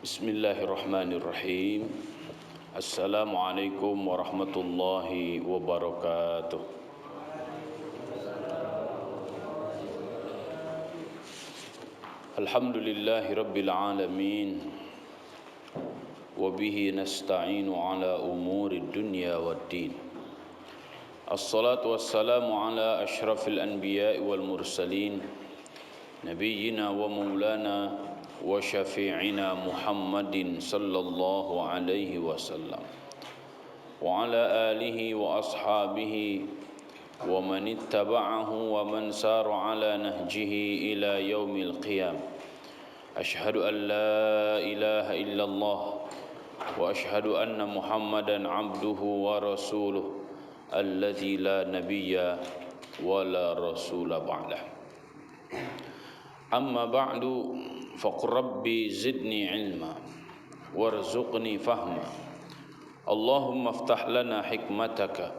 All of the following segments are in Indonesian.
Bismillahirrahmanirrahim. Assalamualaikum warahmatullahi wabarakatuh. Alhamdulillahi rabbil alamin. Wabihi nasta'inu ala umuri dunya waddin. Assalatu wassalamu ala ashrafil anbiya'i wal mursalin. Nabiyyina wa maulana wa syafi'ina Muhammadin sallallahu alaihi wasallam wa ala alihi wa ashabihi wa man ittaba'ahu wa man sara ala nahjihi ila yaumil qiyam. Ashhadu an la ilaha illallah wa ashhadu anna Muhammadan abduhu wa rasuluh alladzi la nabiyya wa la rasula ba'dah. Amma ba'du, faqur rabbi zidni ilma warzuqni fahma. Allahumma aftah lana hikmataka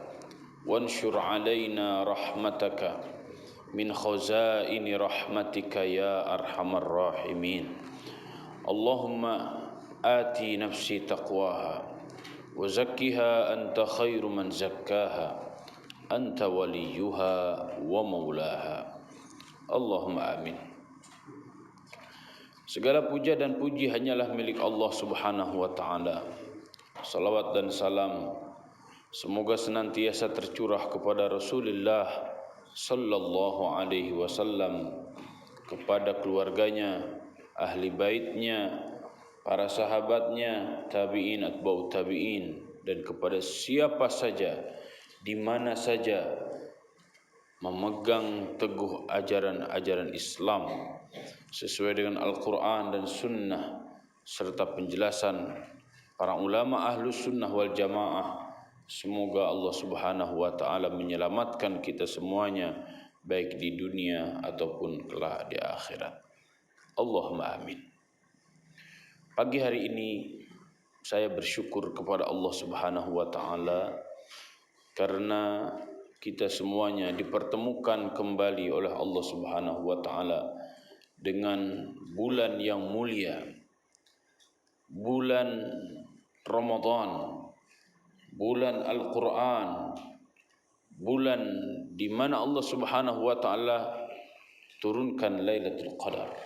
wanshur alaina rahmataka min khazaini rahmatika ya arhamar rahimin. Allahumma ati nafsi taqwaha wa zakkiha anta khairu man zakkaha anta waliyuha wa maulaha. Allahumma amin. Segala puja dan puji hanyalah milik Allah Subhanahu wa ta'ala. Salawat dan salam semoga senantiasa tercurah kepada Rasulullah sallallahu alaihi wasallam, kepada keluarganya, ahli baitnya, para sahabatnya, tabi'in, atba'ut tabi'in, dan kepada siapa saja, di mana saja memegang teguh ajaran-ajaran Islam sesuai dengan Al-Quran dan Sunnah serta penjelasan para ulama ahlus sunnah wal jamaah. Semoga Allah Subhanahu wa ta'ala menyelamatkan kita semuanya, baik di dunia ataupun kelak di akhirat. Allahumma amin. Pagi hari ini saya bersyukur kepada Allah Subhanahu wa ta'ala karena kita semuanya dipertemukan kembali oleh Allah Subhanahu wa ta'ala dengan bulan yang mulia, bulan Ramadan, bulan Al-Quran, bulan di mana Allah Subhanahu wa ta'ala turunkan Lailatul Qadar,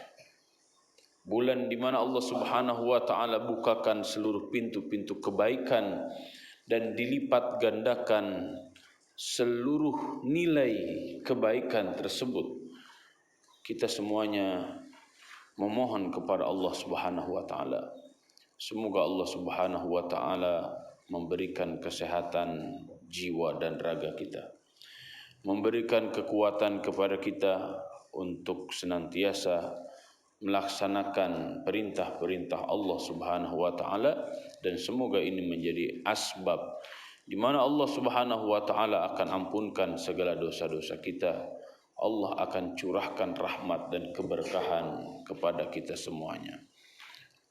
bulan di mana Allah Subhanahu wa ta'ala bukakan seluruh pintu-pintu kebaikan dan dilipat gandakan seluruh nilai kebaikan tersebut. Kita semuanya memohon kepada Allah Subhanahu wa ta'ala, semoga Allah Subhanahu wa ta'ala memberikan kesehatan jiwa dan raga kita, memberikan kekuatan kepada kita untuk senantiasa melaksanakan perintah-perintah Allah Subhanahu wa ta'ala, dan semoga ini menjadi asbab di mana Allah Subhanahu wa ta'ala akan ampunkan segala dosa-dosa kita. Allah akan curahkan rahmat dan keberkahan kepada kita semuanya.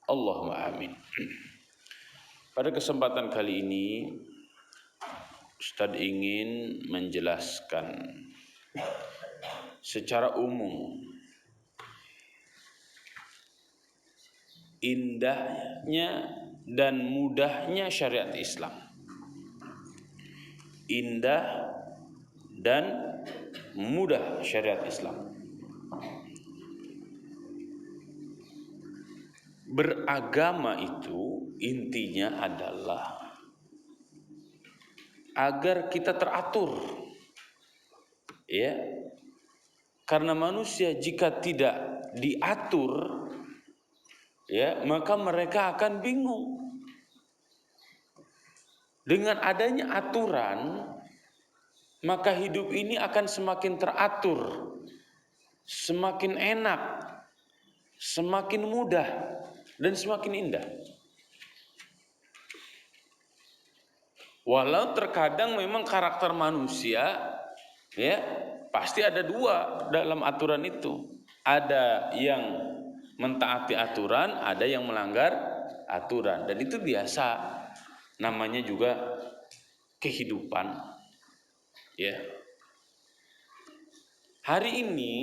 Allahumma amin. Pada kesempatan kali ini Ustaz ingin menjelaskan secara umum indahnya dan mudahnya syariat Islam. Indah dan mudah syariat Islam. Beragama itu intinya adalah agar kita teratur, ya. Karena manusia jika tidak diatur, ya, maka mereka akan bingung. Dengan adanya aturan, maka hidup ini akan semakin teratur, semakin enak, semakin mudah, dan semakin indah. Walau terkadang memang karakter manusia, ya, pasti ada dua dalam aturan itu. Ada yang mentaati aturan, ada yang melanggar aturan, dan itu biasa. Namanya juga kehidupan, ya. Hari ini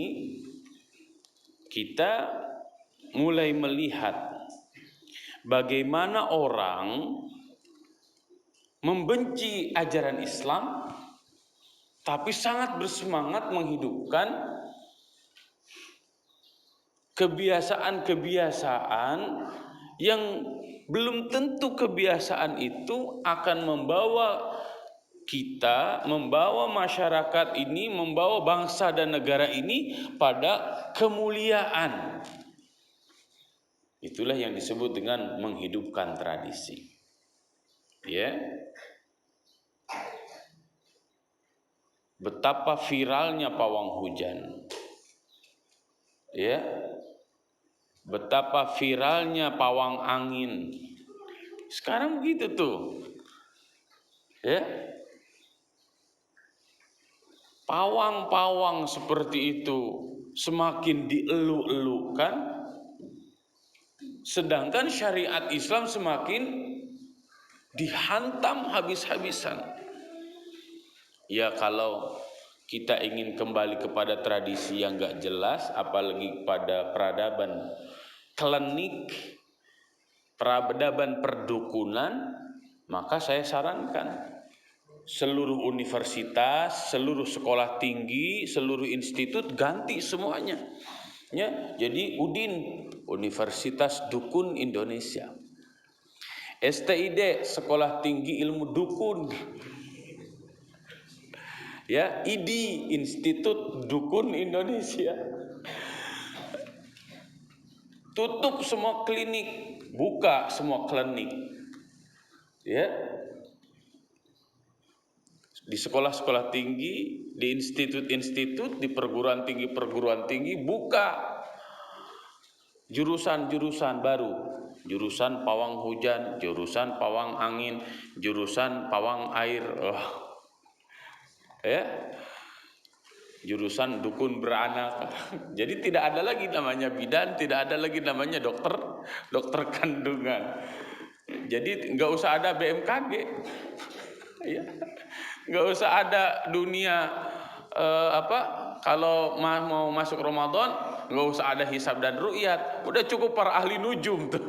kita mulai melihat bagaimana orang membenci ajaran Islam tapi sangat bersemangat menghidupkan kebiasaan-kebiasaan yang belum tentu kebiasaan itu akan membawa kita, membawa masyarakat ini, membawa bangsa dan negara ini pada kemuliaan. Itulah yang disebut dengan menghidupkan tradisi. Ya. Betapa viralnya pawang hujan. Ya. Betapa viralnya pawang angin. Sekarang begitu tuh. Ya. Pawang-pawang seperti itu semakin dieluk-elukkan, sedangkan syariat Islam semakin dihantam habis-habisan. Ya, kalau kita ingin kembali kepada tradisi yang gak jelas, apalagi pada peradaban klinik, peradaban perdukunan, maka saya sarankan seluruh universitas, seluruh sekolah tinggi, seluruh institut ganti semuanya. Ya, jadi UDIN, Universitas Dukun Indonesia. STID, Sekolah Tinggi Ilmu Dukun. Ya, IDI, Institut Dukun Indonesia. Tutup semua klinik, buka semua klinik. Ya. Di sekolah-sekolah tinggi, di institut-institut, di perguruan tinggi buka jurusan-jurusan baru, jurusan pawang hujan, jurusan pawang angin, jurusan pawang air, ya, jurusan dukun beranak. Jadi tidak ada lagi namanya bidan, tidak ada lagi namanya dokter kandungan. Jadi nggak usah ada BMKG, ya. Nggak usah ada dunia kalau mau masuk Ramadan nggak usah ada hisab dan ru'yat, udah cukup para ahli nujum tuh.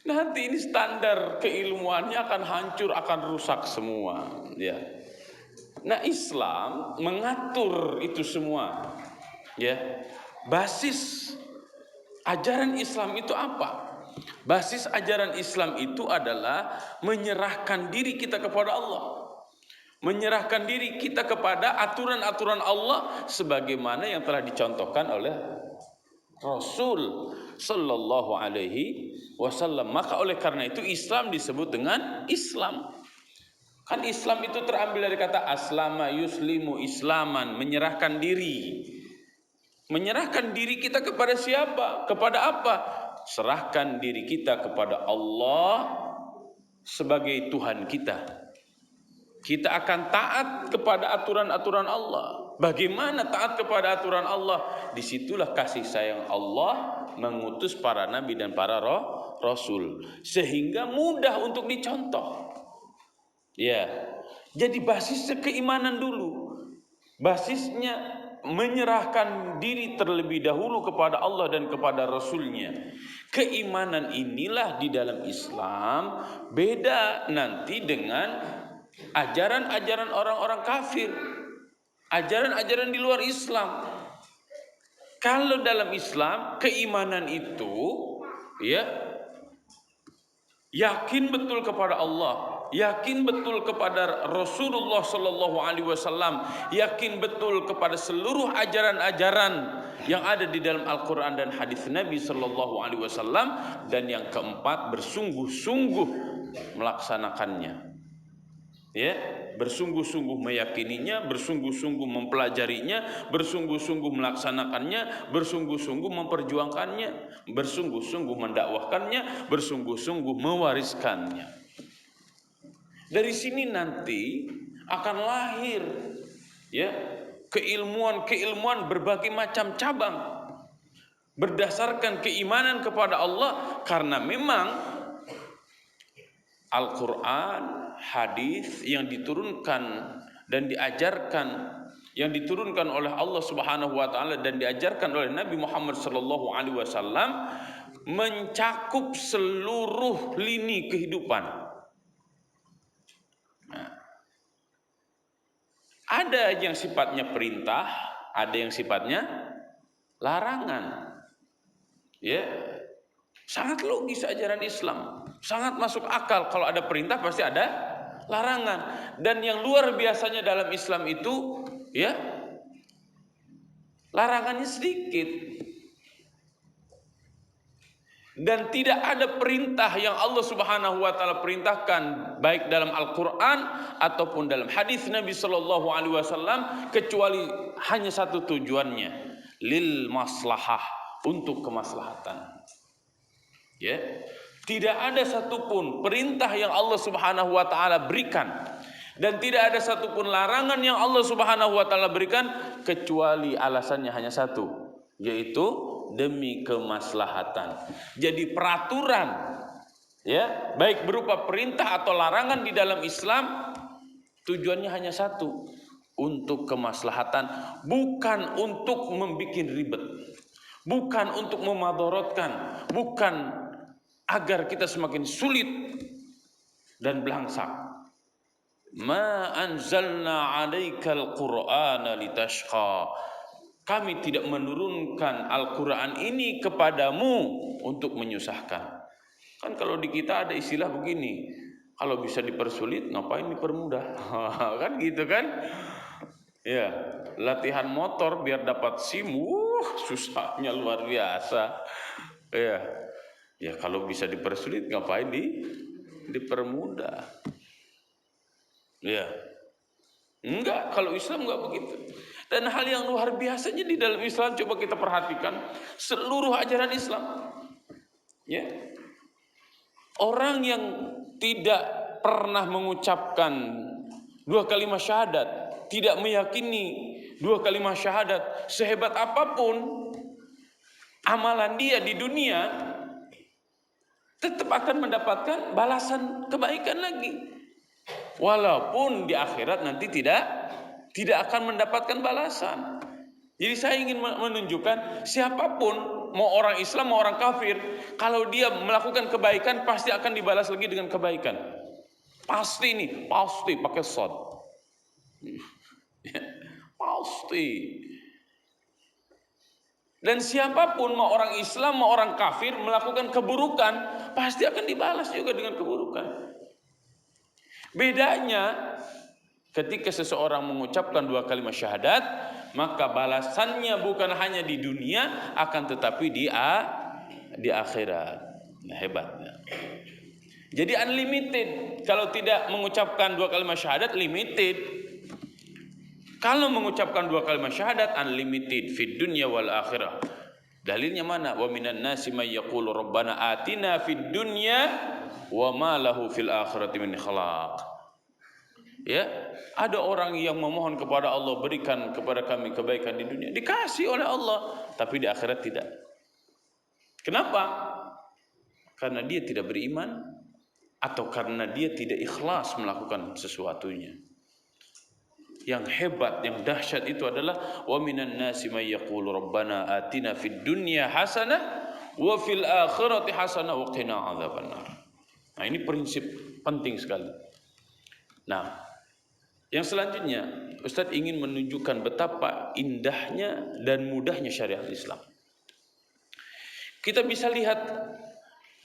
Nanti ini standar keilmuannya akan hancur, akan rusak semua, ya. Nah, Islam mengatur itu semua, ya. Basis ajaran Islam itu apa? Basis ajaran Islam itu adalah menyerahkan diri kita kepada Allah, menyerahkan diri kita kepada aturan-aturan Allah sebagaimana yang telah dicontohkan oleh Rasul sallallahu alaihi wasallam. Maka oleh karena itu Islam disebut dengan Islam. Kan Islam itu terambil dari kata aslama yuslimu islaman, menyerahkan diri. Menyerahkan diri kita kepada siapa? Kepada apa? Serahkan diri kita kepada Allah sebagai Tuhan kita. Kita akan taat kepada aturan-aturan Allah. Bagaimana taat kepada aturan Allah? Disitulah kasih sayang Allah mengutus para nabi dan para rasul, sehingga mudah untuk dicontoh. Ya, jadi basisnya keimanan dulu. Basisnya menyerahkan diri terlebih dahulu kepada Allah dan kepada Rasulnya. Keimanan inilah di dalam Islam beda nanti dengan ajaran-ajaran orang-orang kafir, ajaran-ajaran di luar Islam. Kalau dalam Islam keimanan itu, ya, yakin betul kepada Allah, yakin betul kepada Rasulullah sallallahu alaihi wasallam, yakin betul kepada seluruh ajaran-ajaran yang ada di dalam Al-Qur'an dan hadis Nabi sallallahu alaihi wasallam, dan yang keempat bersungguh-sungguh melaksanakannya. Ya, bersungguh-sungguh meyakininya, bersungguh-sungguh mempelajarinya, bersungguh-sungguh melaksanakannya, bersungguh-sungguh memperjuangkannya, bersungguh-sungguh mendakwahkannya, bersungguh-sungguh mewariskannya. Dari sini nanti akan lahir, ya, keilmuan-keilmuan berbagai macam cabang berdasarkan keimanan kepada Allah, karena memang Al-Quran, hadis yang diturunkan dan diajarkan yang diturunkan oleh Allah Subhanahu wa taala dan diajarkan oleh Nabi Muhammad sallallahu alaihi wasallam mencakup seluruh lini kehidupan. Nah, ada yang sifatnya perintah, ada yang sifatnya larangan. Ya, sangat logis ajaran Islam, sangat masuk akal. Kalau ada perintah pasti ada larangan. Dan yang luar biasanya dalam Islam itu, ya, larangannya sedikit. Dan tidak ada perintah yang Allah Subhanahu wa taala perintahkan baik dalam Al-Qur'an ataupun dalam hadis Nabi sallallahu alaihi wasallam kecuali hanya satu tujuannya, lil maslahah, untuk kemaslahatan. Ya. Tidak ada satupun perintah yang Allah Subhanahu wa taala berikan dan tidak ada satupun larangan yang Allah Subhanahu wa taala berikan kecuali alasannya hanya satu, yaitu demi kemaslahatan. Jadi peraturan, ya, baik berupa perintah atau larangan di dalam Islam tujuannya hanya satu, untuk kemaslahatan, bukan untuk membuat ribet, bukan untuk memadorotkan, bukan agar kita semakin sulit dan belangsak. Ma anzalna 'alaikal qur'ana litashqa. Kami tidak menurunkan Al-Quran ini kepadamu untuk menyusahkan. Kan kalau di kita ada istilah begini, kalau bisa dipersulit ngapain dipermudah. Kan gitu kan. Ya, latihan motor biar dapat SIM, susahnya luar biasa. Ya, ya kalau bisa dipersulit ngapain dipermudah. Ya, enggak, kalau Islam enggak begitu. Dan hal yang luar biasanya di dalam Islam, coba kita perhatikan seluruh ajaran Islam. Ya, orang yang tidak pernah mengucapkan dua kalimat syahadat, tidak meyakini dua kalimat syahadat, sehebat apapun amalan dia di dunia, tetap akan mendapatkan balasan kebaikan lagi. Walaupun di akhirat nanti tidak akan mendapatkan balasan. Jadi saya ingin menunjukkan siapapun, mau orang Islam mau orang kafir, kalau dia melakukan kebaikan pasti akan dibalas lagi dengan kebaikan. Pasti nih, pasti pakai shot. Pasti. Dan siapapun mau orang Islam mau orang kafir melakukan keburukan pasti akan dibalas juga dengan keburukan. Bedanya ketika seseorang mengucapkan dua kalimat syahadat, maka balasannya bukan hanya di dunia, akan tetapi di akhirat. Nah, hebatnya. Jadi unlimited. Kalau tidak mengucapkan dua kalimat syahadat, limited. Kalau mengucapkan dua kalimat syahadat, unlimited fid dunya wal akhirah. Dalilnya mana? Wa minan nasi may yaqulu rabbana atina fid dunya wa ma lahu fil akhirati min khalaq. Ya, ada orang yang memohon kepada Allah, berikan kepada kami kebaikan di dunia, dikasih oleh Allah, tapi di akhirat tidak. Kenapa? Karena dia tidak beriman atau karena dia tidak ikhlas melakukan sesuatunya. Yang hebat, yang dahsyat itu adalah wa minan nasi may yaqulu rabbana atina fid dunya hasanah wa fil akhirati hasanah wa qina adzabannar. Nah, ini prinsip penting sekali. Nah, yang selanjutnya, Ustadz ingin menunjukkan betapa indahnya dan mudahnya syariat Islam. Kita bisa lihat,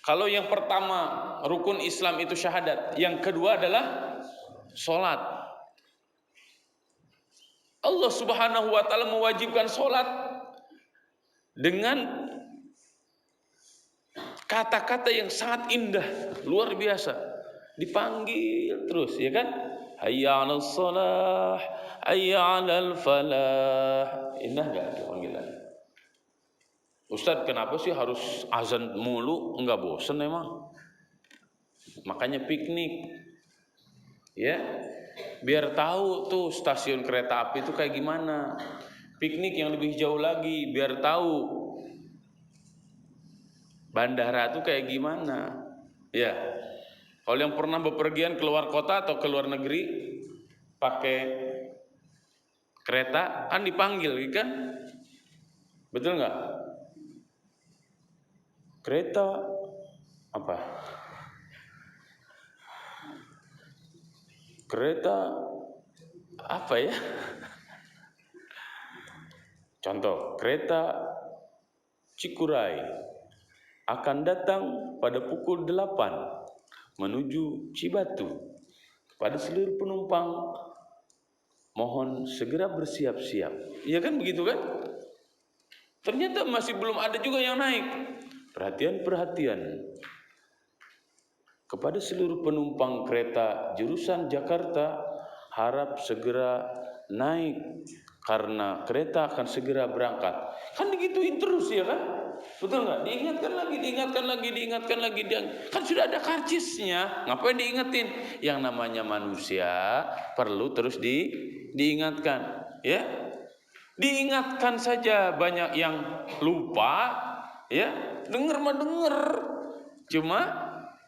kalau yang pertama rukun Islam itu syahadat, yang kedua adalah sholat. Allah Subhanahu wa taala mewajibkan sholat dengan kata-kata yang sangat indah, luar biasa. Dipanggil terus, ya kan? Hayya 'alal shalah, hayya 'alal falah. Indah enggak itu panggilan? Ustadz, kenapa sih harus azan mulu? Enggak bosan emang? Makanya piknik. Ya. Biar tahu tuh stasiun kereta api itu kayak gimana. Piknik yang lebih jauh lagi biar tahu bandara itu kayak gimana. Ya. Kalau yang pernah bepergian keluar kota atau keluar negeri pakai Kereta kan dipanggil kan? Betul nggak? Kereta apa? Kereta apa ya? Contoh, kereta Cikuray akan datang pada pukul 8 menuju Cibatu. Kepada seluruh penumpang, mohon segera bersiap-siap. Iya kan begitu kan? Ternyata masih belum ada juga yang naik. Perhatian. Kepada seluruh penumpang kereta jurusan Jakarta, harap segera naik karena kereta akan segera berangkat. Kan digituin terus ya kan? Betul nggak? Diingatkan lagi. Kan sudah ada karcisnya. Ngapain diingetin? Yang namanya manusia perlu terus diingatkan. Ya, diingatkan saja, banyak yang lupa. Ya, denger mah denger. Cuma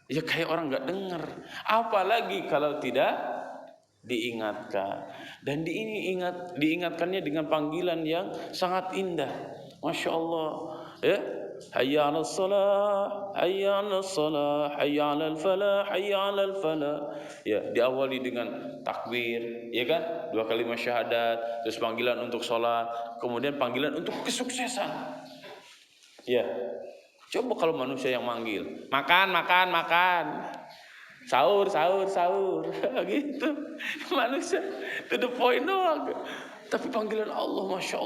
ya kayak orang nggak dengar. Apalagi kalau tidak diingatkan. Dan diingatkannya dengan panggilan yang sangat indah. Masya Allah. Ya, hayya 'alas shalah, hayya 'alas shalah, hayya 'alal falah, hayya 'alal falah. Ya, diawali dengan takbir, ya kan? 2 kalimat syahadat, terus panggilan untuk sholat, kemudian panggilan untuk kesuksesan. Ya. Coba kalau manusia yang manggil, makan. Sahur. Gitu. Manusia to the point doang. Tapi panggilan Allah, Masya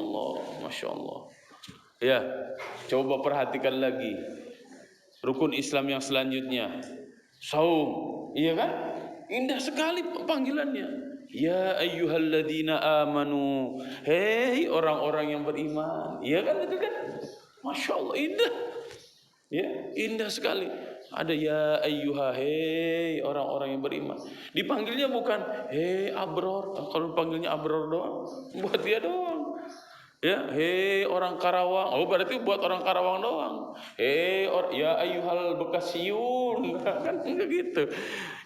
Allah. Ya, coba perhatikan lagi. Rukun Islam yang selanjutnya, saum. Iya kan? Indah sekali panggilannya. Ya ayyuhalladzina amanu. Hei orang-orang yang beriman. Iya kan itu kan? Masya Allah, indah. Ya, indah sekali. Ada ya ayyuha, hei orang-orang yang beriman. Dipanggilnya bukan hei abror. Kalau panggilnya abror doang, buat dia doang. Ya, hei orang Karawang. Oh, berarti buat orang Karawang doang. Ya ayyuhal Bekasiyun. Kan enggak gitu.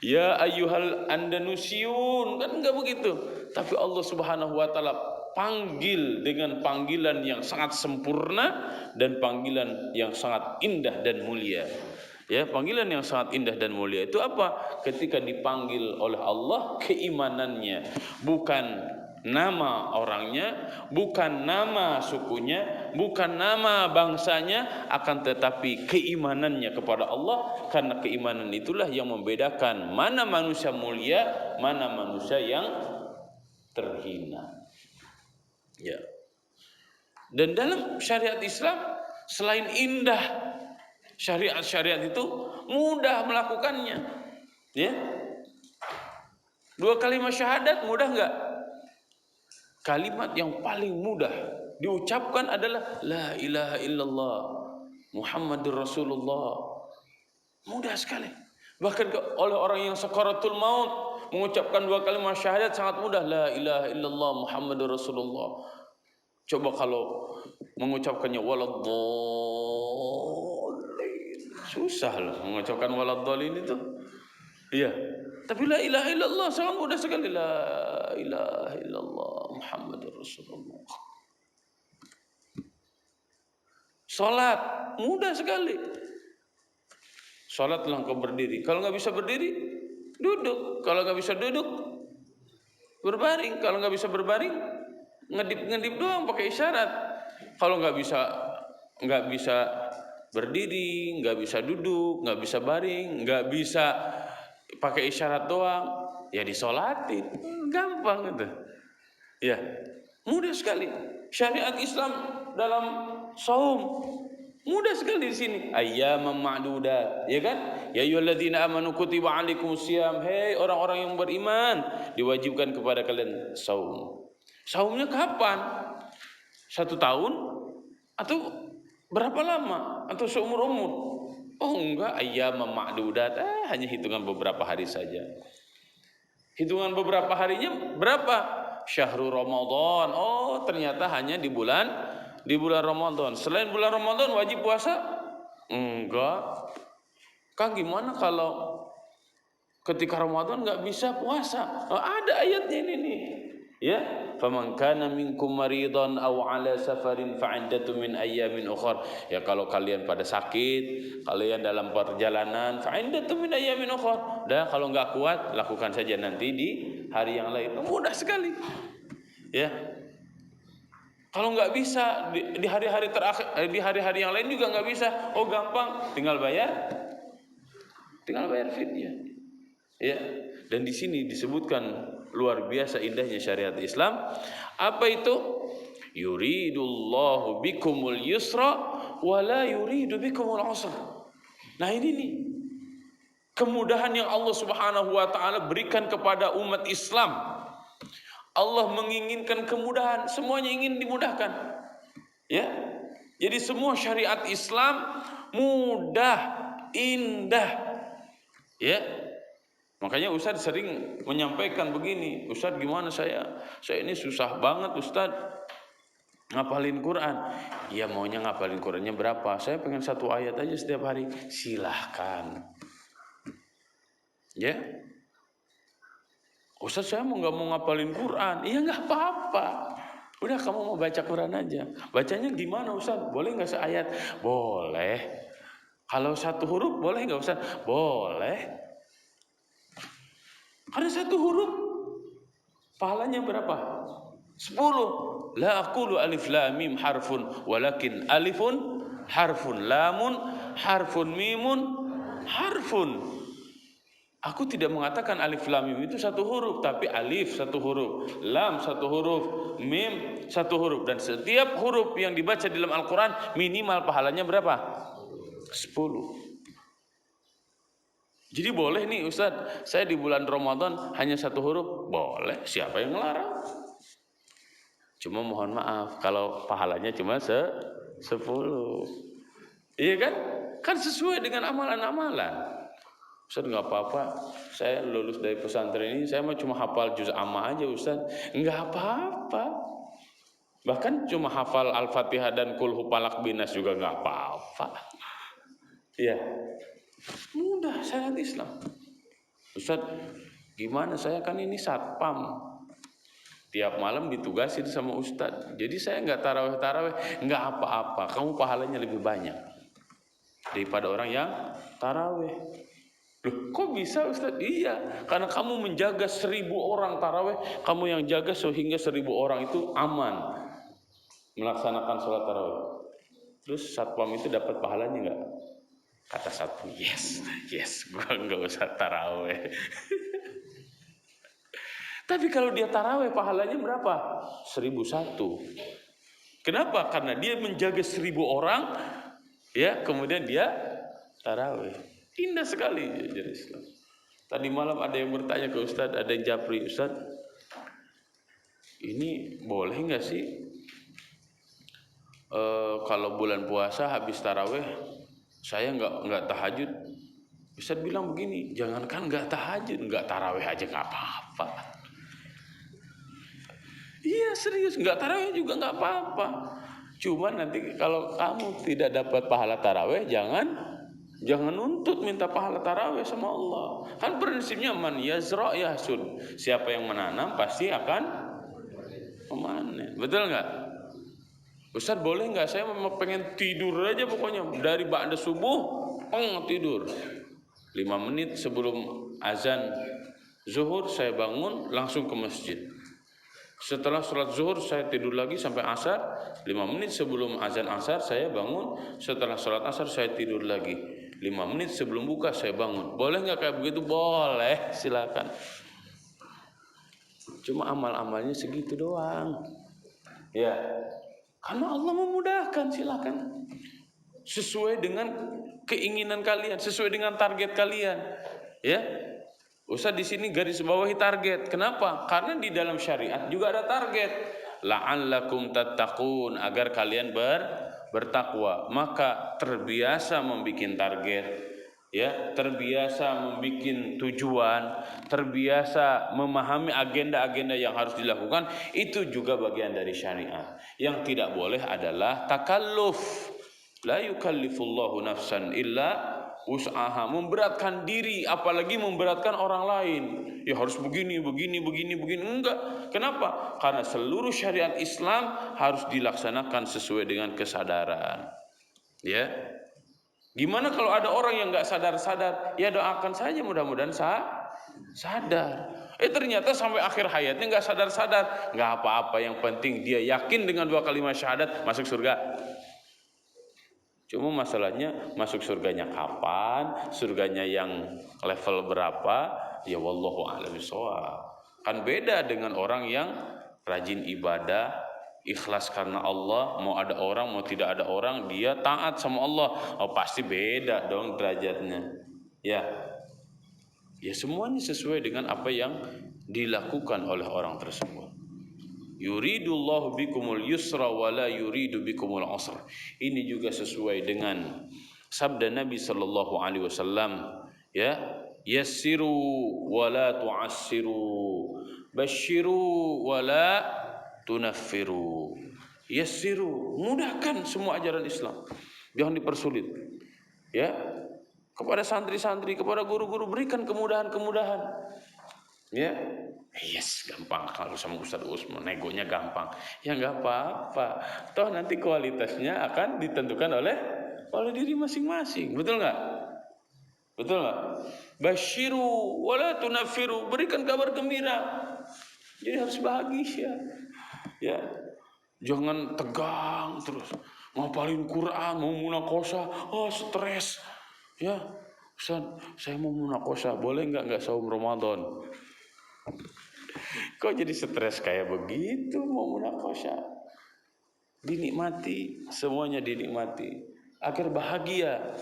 Ya ayyuhal Andanusiun. Kan enggak begitu. Tapi Allah Subhanahu wa taala panggil dengan panggilan yang sangat sempurna dan panggilan yang sangat indah dan mulia. Ya, panggilan yang sangat indah dan mulia itu apa? Ketika dipanggil oleh Allah, keimanannya, bukan nama orangnya, bukan nama sukunya, bukan nama bangsanya, akan tetapi keimanannya kepada Allah. Karena keimanan itulah yang membedakan mana manusia mulia, mana manusia yang terhina. Ya. Dan dalam syariat Islam, selain indah, syariat itu mudah melakukannya. Ya. 2 kalimat syahadat mudah enggak? Kalimat yang paling mudah diucapkan adalah la ilaha illallah Muhammadur Rasulullah. Mudah sekali. Bahkan oleh orang yang sakaratul maut mengucapkan 2 kalimat syahadat sangat mudah, la ilaha illallah Muhammadur Rasulullah. Coba kalau mengucapkannya waladdallin, susah loh mengucapkan waladdallin itu. Iya. Tapi la ilaha illallah sangat mudah sekali, la ilaha illallah Muhammadur Rasulullah. Salat mudah sekali. Salat langkah berdiri. Kalau nggak bisa berdiri, duduk. Kalau nggak bisa duduk, berbaring. Kalau nggak bisa berbaring, ngedip doang pakai isyarat. Kalau nggak bisa berdiri, nggak bisa duduk, nggak bisa baring, nggak bisa pakai isyarat doang, ya disolatin. Gampang itu. Ya, mudah sekali. Syariat Islam dalam saum mudah sekali di sini. Ayyaman ma'dudat, ya kan? Ya ayyuhalladzina amanu kutiba 'alaikumusiyam. Hei orang-orang yang beriman, diwajibkan kepada kalian saum. Saumnya kapan? 1 tahun atau berapa lama? Atau seumur umur? Oh enggak, ayyaman ma'dudat. Hanya hitungan beberapa hari saja. Hitungan beberapa harinya berapa? Syahrul Ramadan. Oh, ternyata hanya di bulan Ramadan. Selain bulan Ramadan wajib puasa? Enggak. Kang, gimana kalau ketika Ramadan enggak bisa puasa? Oh, ada ayatnya ini nih. Ya, faman kana minkum maridan aw ala safarin fa'iddatun min ayyamin ukhra. Ya kalau kalian pada sakit, kalian dalam perjalanan fa'iddatun min ayyamin ukhra. Dan kalau enggak kuat, lakukan saja nanti di hari yang lain. Mudah sekali. Ya. Kalau enggak bisa di hari-hari terakhir, di hari-hari yang lain juga enggak bisa. Oh, gampang, tinggal bayar fidyah. Ya. Dan di sini disebutkan luar biasa indahnya syariat Islam. Apa itu? Yuridullahu bikumul yusra wa la yuridu bikumul usra. Nah ini nih kemudahan yang Allah Subhanahu wa taala berikan kepada umat Islam. Allah menginginkan kemudahan, semuanya ingin dimudahkan. Ya. Jadi semua syariat Islam mudah, indah. Ya. Makanya Ustaz sering menyampaikan begini, Ustaz gimana saya ini susah banget Ustaz ngapalin Quran. Ya maunya ngapalin Qurannya berapa? Saya pengen 1 ayat aja setiap hari. Silahkan. Ya. Ustaz saya nggak mau ngapalin Quran. Iya nggak apa-apa. Udah kamu mau baca Quran aja. Bacanya gimana Ustaz? Boleh nggak seayat? Boleh. Kalau 1 huruf boleh nggak Ustaz? Boleh. Karena 1 huruf pahalanya berapa? 10. La aqulu alif lam mim harfun walakin alifun harfun, lamun harfun, mimun harfun. Aku tidak mengatakan alif lam mim itu 1 huruf, tapi alif 1 huruf, lam 1 huruf, mim 1 huruf, dan setiap huruf yang dibaca di dalam Al-Quran minimal pahalanya berapa? 10. Jadi boleh nih Ustaz, saya di bulan Ramadan hanya 1 huruf, boleh, siapa yang melarang? Cuma mohon maaf kalau pahalanya cuma 10. Iya kan? Kan sesuai dengan amalan-amalan. Ustaz nggak apa-apa, saya lulus dari pesantren ini, saya cuma hafal juz amma aja Ustaz. Nggak apa-apa. Bahkan cuma hafal Al-Fatihah dan Qul Hu Falaq Binas juga nggak apa-apa. Iya. Mudah syariat Islam. Ustaz, gimana saya kan ini satpam. Tiap malam ditugasin sama Ustaz. Jadi saya nggak taraweh. Nggak apa-apa. Kamu pahalanya lebih banyak daripada orang yang taraweh. Loh, kok bisa Ustaz? Iya, karena kamu menjaga 1000 orang taraweh, kamu yang jaga sehingga 1000 orang itu aman melaksanakan sholat taraweh. Terus satpam itu dapat pahalanya nggak? Kata satu, yes, gua nggak usah taraweh. Tapi kalau dia taraweh pahalanya berapa? 1001. Kenapa? Karena dia menjaga 1000 orang, ya, kemudian dia taraweh. Indah sekali jadi Islam. Tadi malam ada yang bertanya ke Ustaz, ada yang japri, Ustaz, ini boleh nggak sih kalau bulan puasa habis taraweh saya nggak tahajud? Ustaz bilang begini, jangankan nggak tahajud, nggak taraweh aja nggak apa-apa. Iya serius, nggak taraweh juga nggak apa-apa. Cuma nanti kalau kamu tidak dapat pahala taraweh, jangan nuntut minta pahala taraweh sama Allah. Kan prinsipnya man yazra yahsud. Siapa yang menanam pasti akan memanen. Betul nggak? Ustaz boleh nggak? Saya pengen tidur aja pokoknya dari ba'da subuh, tidur. 5 menit sebelum azan zuhur saya bangun langsung ke masjid. Setelah sholat zuhur saya tidur lagi sampai asar. 5 menit sebelum azan asar saya bangun. Setelah sholat asar saya tidur lagi. 5 menit sebelum buka saya bangun. Boleh nggak kayak begitu? Boleh, silakan. Cuma amal-amalnya segitu doang. Ya, karena Allah memudahkan, silakan. Sesuai dengan keinginan kalian, sesuai dengan target kalian. Ya. Ustaz di sini garis bawahi target. Kenapa? Karena di dalam syariat juga ada target. La'allakum tattaqun, agar kalian bertakwa. Maka terbiasa membikin target, ya, terbiasa membikin tujuan, terbiasa memahami agenda-agenda yang harus dilakukan, itu juga bagian dari syariat. Yang tidak boleh adalah takalluf. La yukallifullahu nafsan illa usaha, memberatkan diri, apalagi memberatkan orang lain. Ya harus begini. Enggak. Kenapa? Karena seluruh syariat Islam harus dilaksanakan sesuai dengan kesadaran. Ya. Gimana kalau ada orang yang nggak sadar-sadar? Ya doakan saja, mudah-mudahan sadar. Ternyata sampai akhir hayatnya nggak sadar-sadar. Nggak apa-apa, yang penting dia yakin dengan 2 kalimat syahadat, masuk surga. Cuma masalahnya masuk surganya kapan, surganya yang level berapa, ya wallahu a'lam bishawab. Kan beda dengan orang yang rajin ibadah, ikhlas karena Allah, mau ada orang mau tidak ada orang dia taat sama Allah. Oh pasti beda dong derajatnya. Ya semuanya sesuai dengan apa yang dilakukan oleh orang tersebut. Yuridullahu bikumul yusra wa la yuridu bikumul usra. Ini juga sesuai dengan sabda Nabi sallallahu alaihi wasallam, ya, yassiru wa la tu'assiru, basyiru wa la tunaffiru. Yassiru, mudahkan semua ajaran Islam, jangan dipersulit. Ya, kepada santri-santri, kepada guru-guru berikan kemudahan-kemudahan. Ya, gampang kalau sama Ustadz Usman, negonya gampang. Ya nggak apa-apa. Toh nanti kualitasnya akan ditentukan oleh diri masing-masing. Betul nggak? Basyiru wala tunaffiru, berikan kabar gembira. Jadi harus bahagia. Ya, jangan tegang terus. Ngapalin Quran, mau munaqosyah, stres. Ya, Ustaz, saya mau munaqosyah, boleh nggak saum Ramadan? Kok jadi stres kayak begitu mau munaqosyah? Dinikmati, semuanya dinikmati. Agar bahagia.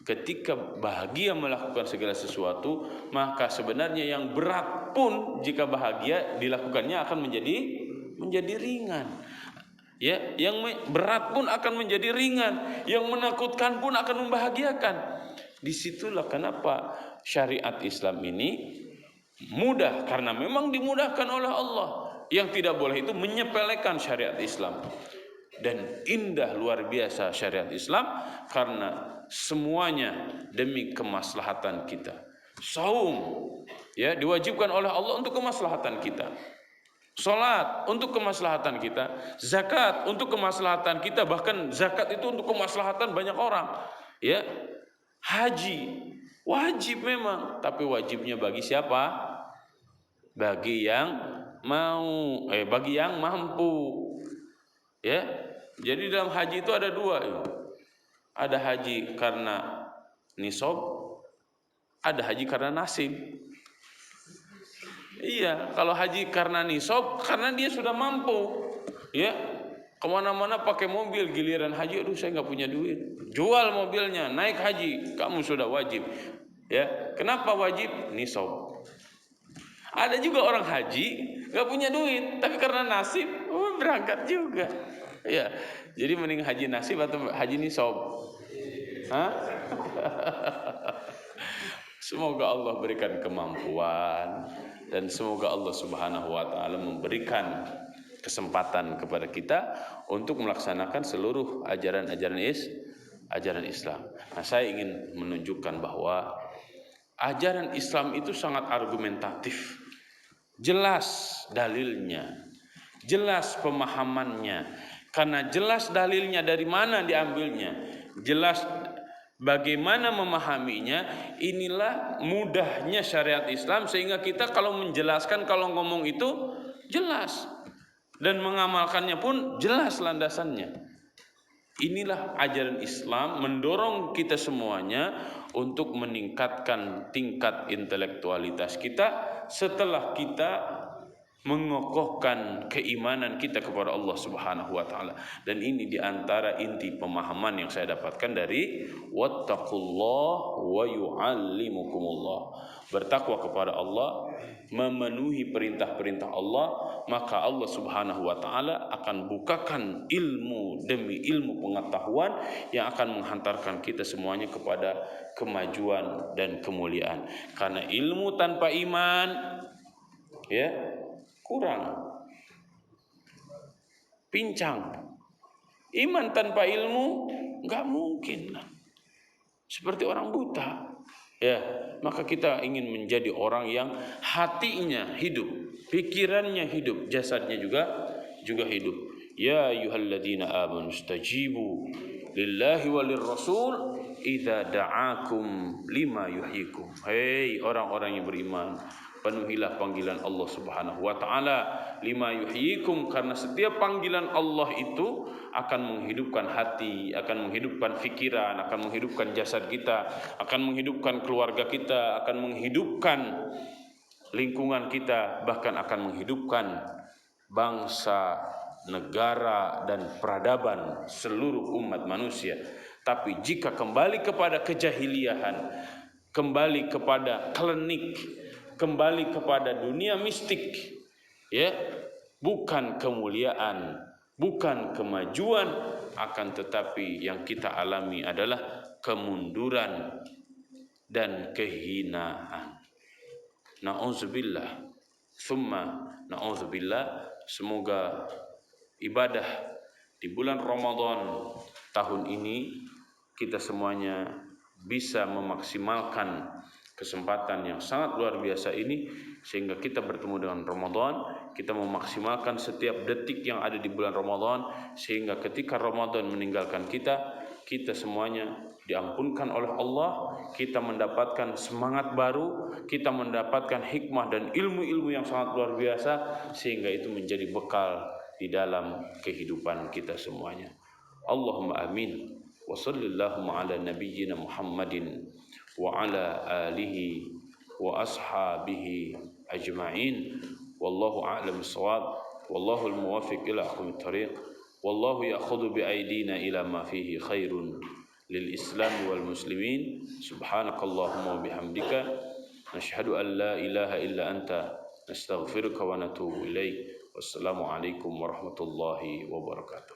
Ketika bahagia melakukan segala sesuatu, maka sebenarnya yang berat pun jika bahagia dilakukannya akan menjadi ringan. Ya, yang berat pun akan menjadi ringan, yang menakutkan pun akan membahagiakan. Disitulah kenapa syariat Islam ini mudah, karena memang dimudahkan oleh Allah. Yang tidak boleh itu menyepelekan syariat Islam. Dan indah luar biasa syariat Islam karena semuanya demi kemaslahatan kita. Saum, ya, diwajibkan oleh Allah untuk kemaslahatan kita. Salat untuk kemaslahatan kita, zakat untuk kemaslahatan kita, bahkan zakat itu untuk kemaslahatan banyak orang. Ya, haji wajib memang, tapi wajibnya bagi siapa? Bagi yang mau, bagi yang mampu. Ya, jadi dalam haji itu ada 2. Ada haji karena nisab, ada haji karena nasib. Iya, kalau haji karena nisab, karena dia sudah mampu. Ya, kemana-mana pakai mobil, giliran haji, aduh saya nggak punya duit. Jual mobilnya, naik haji, kamu sudah wajib. Ya, kenapa wajib? Nisab. Ada juga orang haji nggak punya duit, tapi karena nasib, berangkat juga. Ya, jadi mending haji nasib atau haji nisab? Hah? Semoga Allah berikan kemampuan dan semoga Allah Subhanahu wa taala memberikan kesempatan kepada kita untuk melaksanakan seluruh ajaran Islam. Nah, saya ingin menunjukkan bahwa ajaran Islam itu sangat argumentatif. Jelas dalilnya, jelas pemahamannya. Karena jelas dalilnya dari mana diambilnya, jelas bagaimana memahaminya. Inilah mudahnya syariat Islam, sehingga kita kalau menjelaskan, kalau ngomong itu jelas, dan mengamalkannya pun jelas landasannya. Inilah ajaran Islam mendorong kita semuanya untuk meningkatkan tingkat intelektualitas kita setelah kita mengokohkan keimanan kita kepada Allah Subhanahu wa taala. Dan ini diantara inti pemahaman yang saya dapatkan dari wattaqullah wa yu'allimukumullah. Bertakwa kepada Allah, memenuhi perintah-perintah Allah, maka Allah Subhanahu wa taala akan bukakan ilmu demi ilmu pengetahuan yang akan menghantarkan kita semuanya kepada kemajuan dan kemuliaan. Karena ilmu tanpa iman, ya, kurang, pincang. Iman tanpa ilmu nggak mungkin. seperti orang buta. Ya, maka kita ingin menjadi orang yang hatinya hidup, pikirannya hidup, jasadnya juga hidup. Ya ayyuhalladzina amanu stajibu lillahi walir rasul idza da'akum lima yuhyikum. Hei orang-orang yang beriman, penuhilah panggilan Allah Subhanahu wa taala lima yuhyikum, karena setiap panggilan Allah itu akan menghidupkan hati, akan menghidupkan pikiran, akan menghidupkan jasad kita, akan menghidupkan keluarga kita, akan menghidupkan lingkungan kita, bahkan akan menghidupkan bangsa, negara, dan peradaban seluruh umat manusia. Tapi jika kembali kepada kejahiliahan, kembali kepada klenik, kembali kepada dunia mistik, ya, bukan kemuliaan, bukan kemajuan, akan tetapi yang kita alami adalah kemunduran dan kehinaan. Na'udzubillah, summa na'udzubillah. Semoga ibadah di bulan Ramadan tahun ini kita semuanya bisa memaksimalkan kesempatan yang sangat luar biasa ini, sehingga kita bertemu dengan Ramadan, kita memaksimalkan setiap detik yang ada di bulan Ramadan, sehingga ketika Ramadan meninggalkan kita, kita semuanya diampunkan oleh Allah, kita mendapatkan semangat baru, kita mendapatkan hikmah dan ilmu-ilmu yang sangat luar biasa, sehingga itu menjadi bekal di dalam kehidupan kita semuanya. Allahumma amin. Wa sallallahu ala nabiyyina Muhammadin wa ala alihi wa ashabihi ajma'in. Wallahu a'lam bissawab. Wallahu al-muwaffiq ila aqwamit thariq. Wallahu ya'khudhu bi aydina ila ma fihi khairun lil Islam wal muslimin. Subhanakallahumma wa bihamdika nashhadu an la ilaha illa anta nastaghfiruka wa natubu ilaik. Wassalamualaikum warahmatullahi wabarakatuh.